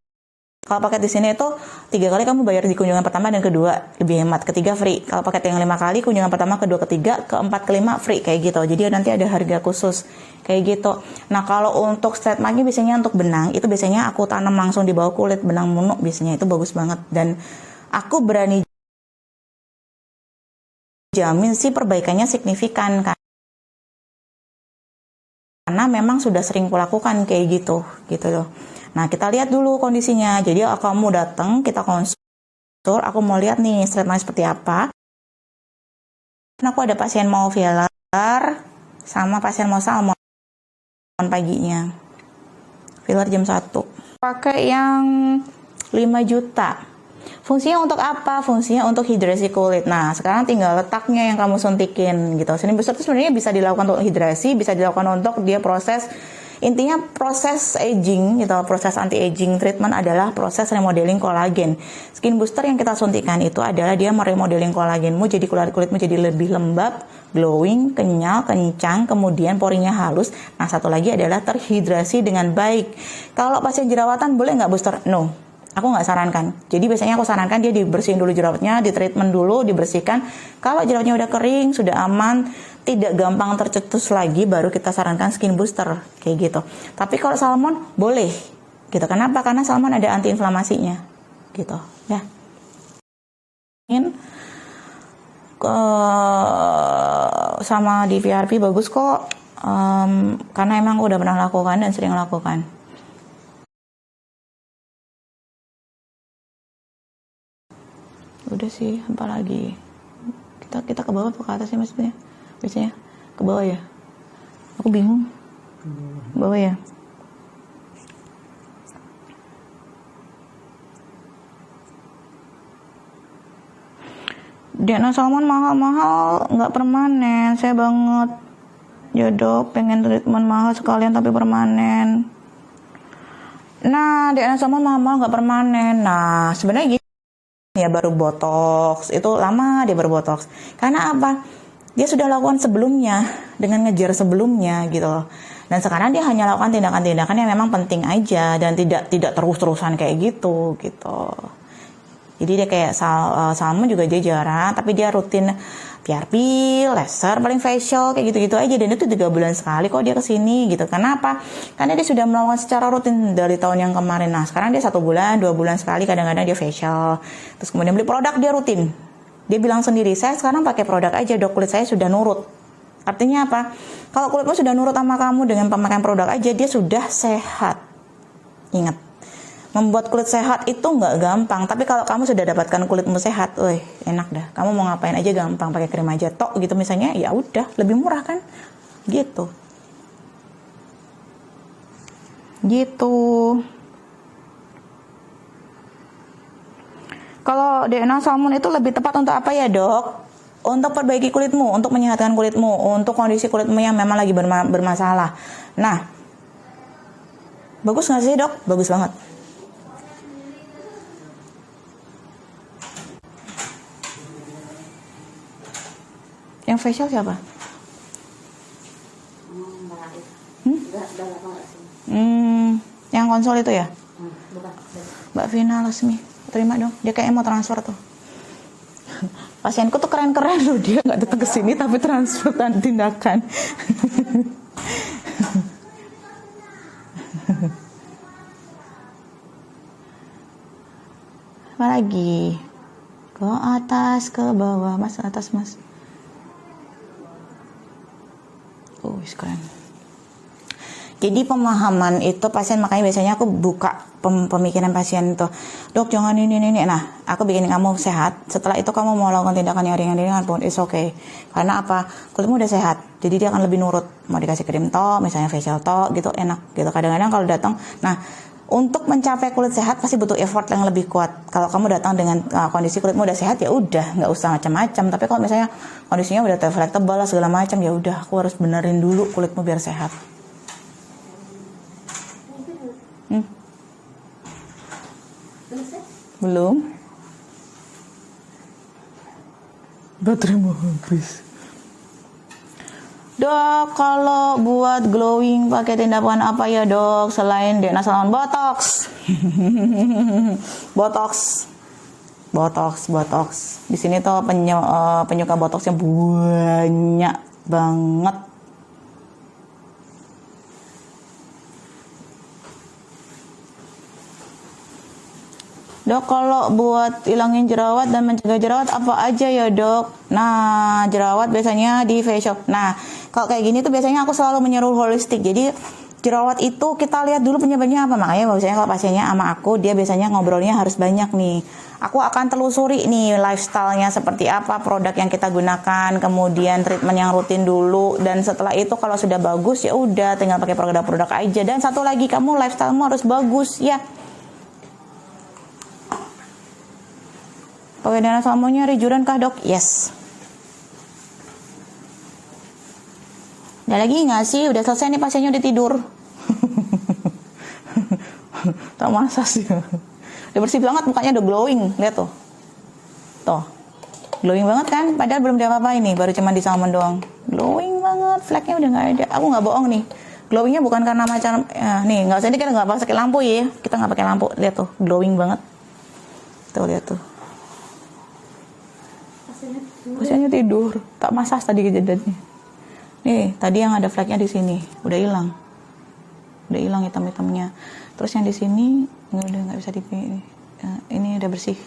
S1: Kalau paket di sini itu 3 kali kamu bayar di kunjungan pertama dan kedua, lebih hemat. Ketiga free. Kalau paket yang 5 kali, kunjungan pertama, kedua, ketiga, keempat, kelima free kayak gitu. Jadi nanti ada harga khusus kayak gitu. Nah kalau untuk stretch marknya biasanya untuk benang, itu biasanya aku tanam langsung di bawah kulit, benang mono biasanya itu bagus banget. Dan aku berani jamin sih perbaikannya signifikan kan. memang sudah sering kulakukan kayak gitu loh. Nah, kita lihat dulu kondisinya. Jadi kamu datang, kita konsul, aku mau lihat nih treatment seperti apa. Karena aku ada pasien mau filler sama pasien mau salmon paginya. Filler jam 1. Pakai yang 5 juta. Fungsinya untuk apa? Fungsinya untuk hidrasi kulit. Nah, sekarang tinggal letaknya yang kamu suntikin gitu. Skin booster itu sebenarnya bisa dilakukan untuk hidrasi, bisa dilakukan untuk dia proses, intinya proses aging gitu. Proses anti aging treatment adalah proses remodeling kolagen. Skin booster yang kita suntikan itu adalah dia meremodeling kolagenmu, jadi kulitmu jadi lebih lembab, glowing, kenyal, kencang, kemudian porinya halus. Nah, satu lagi adalah terhidrasi dengan baik. Kalau pasien jerawatan boleh nggak booster? No. Aku nggak sarankan. Jadi biasanya aku sarankan dia dibersihin dulu jerawatnya, di treatment dulu, dibersihkan. Kalau jerawatnya udah kering, sudah aman, tidak gampang tercetus lagi, baru kita sarankan skin booster kayak gitu. Tapi kalau salmon boleh, gitu. Kenapa? Karena salmon ada antiinflamasinya, gitu. Ya. Sama di VRP bagus kok, karena emang udah pernah lakukan dan sering lakukan. Udah sih, apa lagi? Kita ke bawah atau ke atas ya maksudnya? Biasanya ke bawah ya? Aku bingung. Ke bawah ya? DNA salmon mahal-mahal, nggak permanen. Saya banget. Ya dok, pengen treatment mahal sekalian tapi permanen. Nah, DNA salmon mahal-mahal nggak permanen. Nah, sebenarnya ya baru botox, itu lama dia baru botox. Karena apa? Dia sudah lakukan sebelumnya dengan ngejar sebelumnya gitu loh. Dan sekarang dia hanya lakukan tindakan-tindakan yang memang penting aja dan tidak terus-terusan kayak gitu. Jadi dia kayak salmon juga dia jarang, tapi dia rutin PRP, laser, paling facial kayak gitu-gitu aja, dan itu 3 bulan sekali kok dia kesini gitu. Kenapa? Karena dia sudah melakukan secara rutin dari tahun yang kemarin. Nah sekarang dia 1 bulan, 2 bulan sekali kadang-kadang dia facial. Terus kemudian beli produk dia rutin. Dia bilang sendiri, saya sekarang pakai produk aja dok, kulit saya sudah nurut. Artinya apa? Kalau kulitmu sudah nurut sama kamu dengan pemakaian produk aja, dia sudah sehat. Ingat, membuat kulit sehat itu nggak gampang, tapi kalau kamu sudah dapatkan kulitmu sehat, enak dah. Kamu mau ngapain aja gampang, pakai krim aja tok gitu misalnya, ya udah, lebih murah kan, gitu. Kalau DNA salmon itu lebih tepat untuk apa ya dok? Untuk perbaiki kulitmu, untuk menyehatkan kulitmu, untuk kondisi kulitmu yang memang lagi bermasalah. Nah, bagus nggak sih dok? Bagus banget. Yang facial siapa? Yang konsol itu ya?
S2: Bukan.
S1: Mbak Vina Lasmi, terima dong. Dia kayaknya mau transfer tuh. Pasienku tuh keren-keren loh, dia nggak datang ke sini tapi transfer tindakan. Apa lagi? Ke atas, ke bawah, mas, atas mas. Keren. Jadi pemahaman itu pasien, makanya biasanya aku buka pemikiran pasien itu, dok jangan ini. Nah, aku bikin kamu sehat. Setelah itu kamu mau lakukan tindakan yang ringan-ringan pun it's okay. Karena apa? Kulitmu udah sehat, jadi dia akan lebih nurut. Mau dikasih krim tok, misalnya facial tok, gitu enak. Gitu kadang-kadang kalau datang, nah untuk mencapai kulit sehat pasti butuh effort yang lebih kuat. Kalau kamu datang dengan kondisi kulitmu udah sehat, ya udah nggak usah macam-macam. Tapi kalau misalnya kondisinya udah tebal lah segala macam, ya udah aku harus benerin dulu kulitmu biar sehat. Belum. Baterai mau habis. Dok, kalau buat glowing pakai tindakan apa ya dok? Selain DNA salmon, botox. Botox. Di sini tuh penyuka botoxnya banyak banget. Dok, kalau buat hilangin jerawat dan mencegah jerawat apa aja ya dok? Nah, jerawat biasanya di facial. Nah, kalau kayak gini tuh biasanya aku selalu menyeru holistik. Jadi jerawat itu kita lihat dulu penyebabnya apa. Makanya biasanya kalau pasiennya sama aku, dia biasanya ngobrolnya harus banyak nih. Aku akan telusuri nih lifestyle-nya seperti apa, produk yang kita gunakan, kemudian treatment yang rutin dulu, dan setelah itu kalau sudah bagus ya udah tinggal pakai produk-produk aja. Dan satu lagi, kamu lifestyle-mu harus bagus ya. Pakai dana salmonnya rijuran kah dok? Yes. Ada lagi nggak sih? Udah selesai nih, pasiennya udah tidur. Tak masa sih. Udah bersih banget mukanya, udah glowing. Lihat tuh. Tuh. Glowing banget kan? Padahal belum ada apa-apa ini, baru cuma di salmon doang. Glowing banget, flagnya udah nggak ada. Aku nggak bohong nih. Glowingnya bukan karena macam, nih nggak usah, ini kan nggak pakai lampu ya. Kita nggak pakai lampu. Lihat tuh, glowing banget. Tuh lihat tuh. Pasiennya tidur, tak masas tadi kejadiannya. Nih, tadi yang ada flagnya di sini, udah hilang hitam-hitamnya. Terus yang di sini udah nggak bisa dipilih. Ini udah bersih.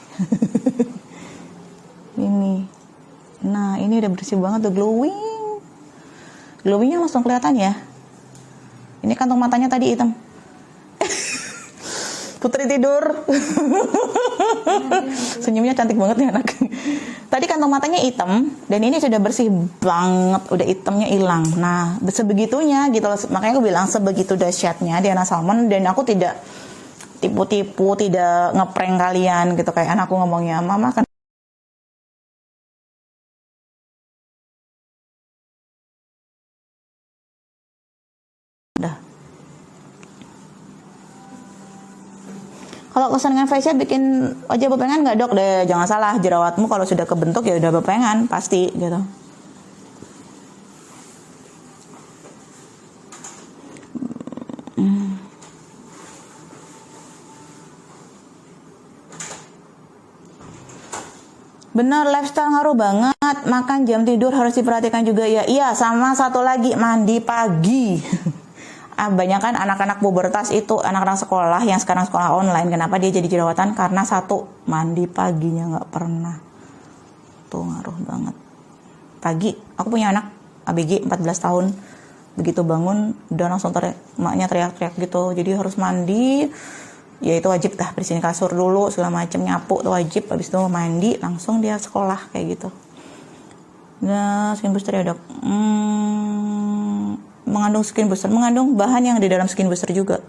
S1: Ini, nah ini udah bersih banget, tuh glowingnya langsung kelihatan ya. Ini kantong matanya tadi hitam. Putri tidur. Senyumnya cantik banget ya anak. Tadi kantong matanya hitam dan ini sudah bersih banget, udah hitamnya hilang. Nah, sebegitunya gitu loh. Makanya aku bilang sebegitu dahsyatnya Diana Salmon, dan aku tidak tipu-tipu, tidak ngeprank kalian gitu kayak anakku ngomongnya, "Mama kan." Udah. Kalau kesan dengan facial bikin wajah berpengan nggak dok? Deh, jangan salah, jerawatmu kalau sudah kebentuk ya udah berpengan pasti gitu. Benar, lifestyle ngaruh banget. Makan, jam tidur harus diperhatikan juga ya. Iya, sama satu lagi, mandi pagi. Banyak kan anak-anak pubertas itu, anak-anak sekolah yang sekarang sekolah online, kenapa dia jadi jerawatan? Karena satu, mandi paginya nggak pernah. Tuh ngaruh banget. Pagi, aku punya anak ABG 14 tahun, begitu bangun udah langsung maknya teriak-teriak gitu, jadi harus mandi. Ya itu wajib dah, bersihin kasur dulu segala macam, nyapu tuh wajib, habis itu mandi langsung dia sekolah kayak gitu. Nah, skin booster ya dok. Mengandung skin booster, mengandung bahan yang di dalam skin booster juga.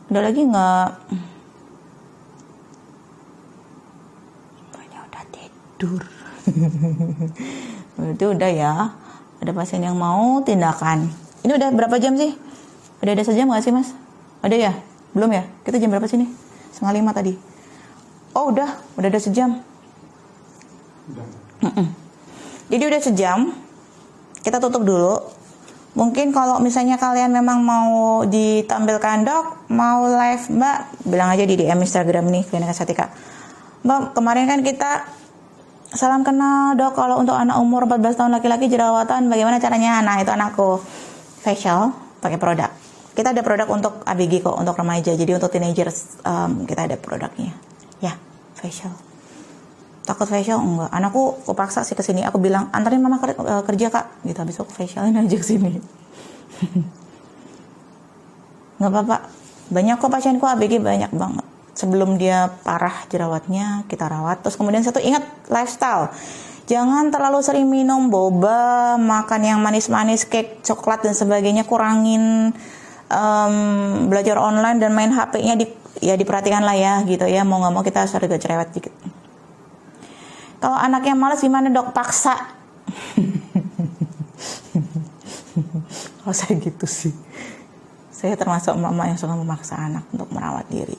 S1: Ada lagi nggak? Banyak udah tidur. Itu udah ya. Ada pasien yang mau tindakan. Ini udah berapa jam sih? Ada sejam nggak sih mas? Ada ya? Belum ya? Kita jam berapa sih nih? 4:30 tadi. Oh udah ada sejam. Jadi udah sejam, kita tutup dulu. Mungkin kalau misalnya kalian memang mau ditampilkan dok, mau live mbak, bilang aja di DM Instagram nih, Klinik Estetika. Mbak, kemarin kan kita salam kenal dok, kalau untuk anak umur 14 tahun laki-laki jerawatan, bagaimana caranya? Nah itu anakku, facial, pakai produk. Kita ada produk untuk ABG kok, untuk remaja, jadi untuk teenagers kita ada produknya. Ya, facial. Takut facial enggak, anakku aku paksa sih kesini, aku bilang antarin mama kerja kak gitu, habis aku facialin aja kesini. Nggak apa-apa, banyak kok pasienku ABG, banyak banget. Sebelum dia parah jerawatnya kita rawat. Terus kemudian satu, ingat lifestyle, jangan terlalu sering minum boba, makan yang manis-manis, cake, coklat dan sebagainya, kurangin. Belajar online dan main HP-nya diperhatikan lah ya gitu ya, mau nggak mau kita harus agak cerewet dikit. Kalau anaknya malas gimana dok? Paksa. Kalau saya gitu sih, saya termasuk mama yang suka memaksa anak untuk merawat diri.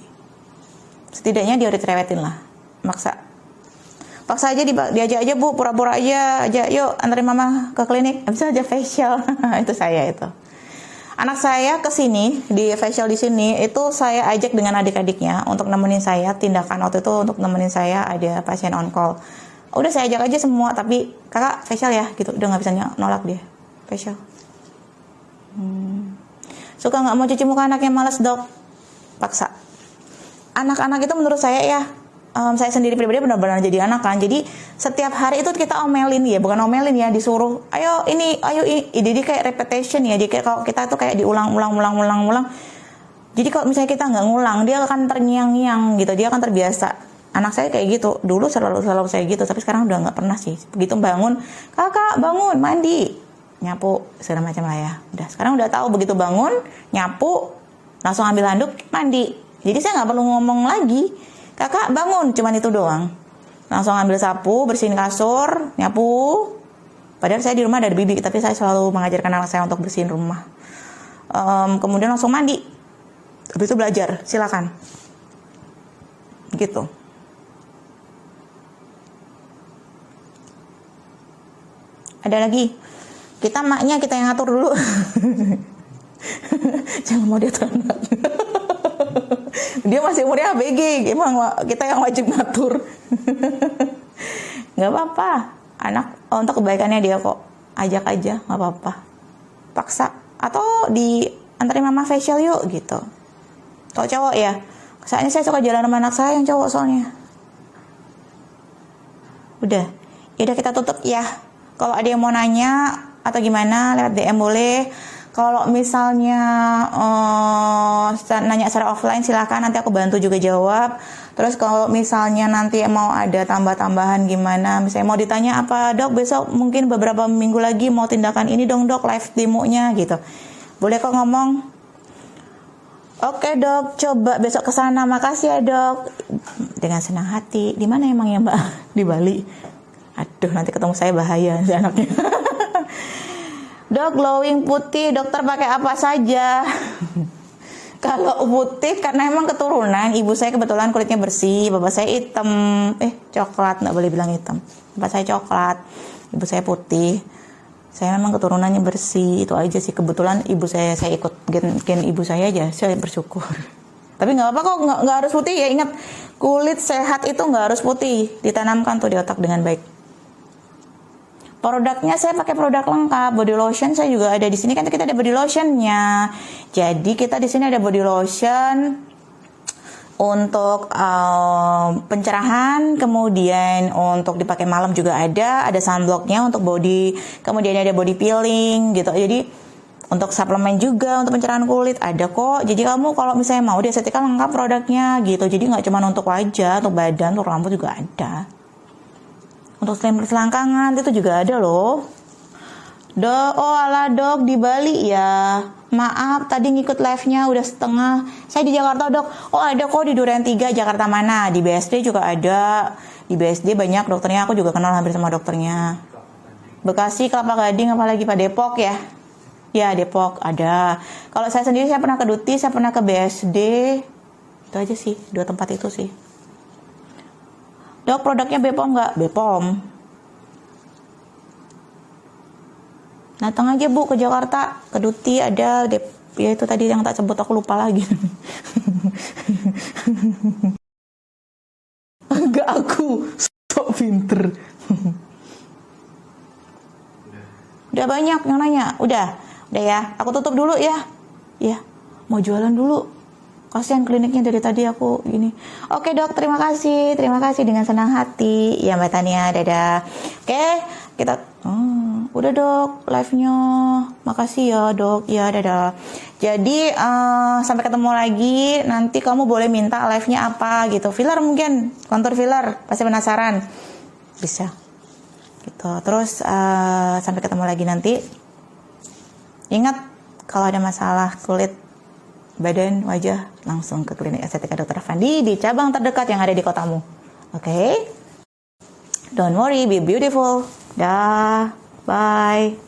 S1: Setidaknya dia udah cerewetin lah, paksa aja, diajak aja bu, pura-pura aja, yuk anterin mama ke klinik, bisa aja facial. Itu saya itu. Anak saya kesini di facial di sini itu saya ajak dengan adik-adiknya untuk nemenin saya tindakan. Waktu itu untuk nemenin saya ada pasien on call. Udah saya ajak aja semua, tapi kakak facial ya gitu, udah nggak bisa nolak dia facial. Suka nggak mau cuci muka anaknya malas dok, paksa. Anak-anak itu menurut saya ya, saya sendiri pribadi benar-benar jadi anak kan. Jadi setiap hari itu kita omelin ya, bukan omelin ya, disuruh ayo ini. Jadi kayak repetition ya. Jadi kayak kalau kita tuh kayak diulang-ulang. Jadi kalau misalnya kita nggak ngulang, dia akan terngiang-ngiang gitu, dia akan terbiasa. Anak saya kayak gitu, dulu selalu saya gitu, tapi sekarang udah nggak pernah sih. Begitu bangun, kakak bangun, mandi, nyapu, segala macam lah ya. Udah, sekarang udah tahu begitu bangun, nyapu, langsung ambil handuk, mandi. Jadi saya nggak perlu ngomong lagi, kakak bangun, cuman itu doang. Langsung ambil sapu, bersihin kasur, nyapu. Padahal saya di rumah ada bibi, tapi saya selalu mengajarkan anak saya untuk bersihin rumah. Kemudian langsung mandi. Habis itu belajar, silakan. Gitu. Ada lagi, kita maknya kita yang ngatur dulu. Jangan mau dia ternak. Dia masih umurnya ABG, emang kita yang wajib ngatur. Gak apa-apa, anak untuk kebaikannya dia kok. Ajak aja, gak apa-apa. Paksa, atau antarin mama facial yuk gitu. Kalau cowok ya, soalnya saya suka jalan sama anak saya yang cowok soalnya. Udah kita tutup ya. Kalau ada yang mau nanya atau gimana, lewat DM boleh. Kalau misalnya nanya secara offline silakan, nanti aku bantu juga jawab. Terus kalau misalnya nanti mau ada tambah-tambahan gimana, misalnya mau ditanya apa dok besok mungkin beberapa minggu lagi mau tindakan ini dong dok, live demonya gitu. Boleh kok ngomong. Oke dok, coba besok ke sana. Makasih ya dok. Dengan senang hati. Di mana emang ya mbak? Di Bali. Aduh, nanti ketemu saya bahaya si anaknya. Dok, glowing putih, dokter pakai apa saja? Kalau putih karena emang keturunan, ibu saya kebetulan kulitnya bersih, bapak saya hitam, coklat, nggak boleh bilang hitam. Bapak saya coklat, ibu saya putih. Saya memang keturunannya bersih, itu aja sih. Kebetulan ibu saya ikut gen ibu saya aja, saya bersyukur. Tapi nggak apa kok, nggak harus putih ya. Ingat, kulit sehat itu nggak harus putih, ditanamkan tuh di otak dengan baik. Produknya saya pakai produk lengkap, body lotion saya juga ada di sini, kan kita ada body lotionnya. Jadi kita di sini ada body lotion untuk pencerahan, kemudian untuk dipakai malam juga ada sunblocknya untuk body, kemudian ada body peeling gitu. Jadi untuk suplemen juga untuk pencerahan kulit ada kok. Jadi kamu kalau misalnya mau di estetika lengkap produknya gitu. Jadi nggak cuma untuk wajah, untuk badan, untuk rambut juga ada. Untuk selangkangan itu juga ada loh. Dok di Bali ya. Maaf tadi ngikut live-nya udah setengah. Saya di Jakarta dok. Oh ada kok di Duren 3 Jakarta mana? Di BSD juga ada. Di BSD banyak dokternya, aku juga kenal hampir sama dokternya. Bekasi, Kelapa Gading, apalagi Pak Depok ya. Ya Depok ada. Kalau saya sendiri saya pernah ke Duti, saya pernah ke BSD. Itu aja sih, 2 tempat itu sih. Dok, produknya Bepom nggak? Bepom. Datang aja Bu ke Jakarta, ke Duti ada, ya itu tadi yang tak sebut aku lupa lagi. Enggak aku, sok pinter. Udah banyak yang nanya, udah ya. Aku tutup dulu ya. Ya, mau jualan dulu. Kasihan kliniknya dari tadi aku gini. Oke dok, terima kasih dengan senang hati. Ya Mbak Tania, dadah. Oke, kita udah dok live-nya. Makasih ya dok. Ya dadah. Jadi sampai ketemu lagi. Nanti kamu boleh minta live-nya apa gitu. Filler mungkin, kontur filler. Pasti penasaran. Bisa. Gitu. Terus sampai ketemu lagi nanti. Ingat kalau ada masalah kulit, badan, wajah, langsung ke klinik estetika Dr. Fandi di cabang terdekat yang ada di kotamu. Oke? Don't worry, be beautiful. Dah, bye.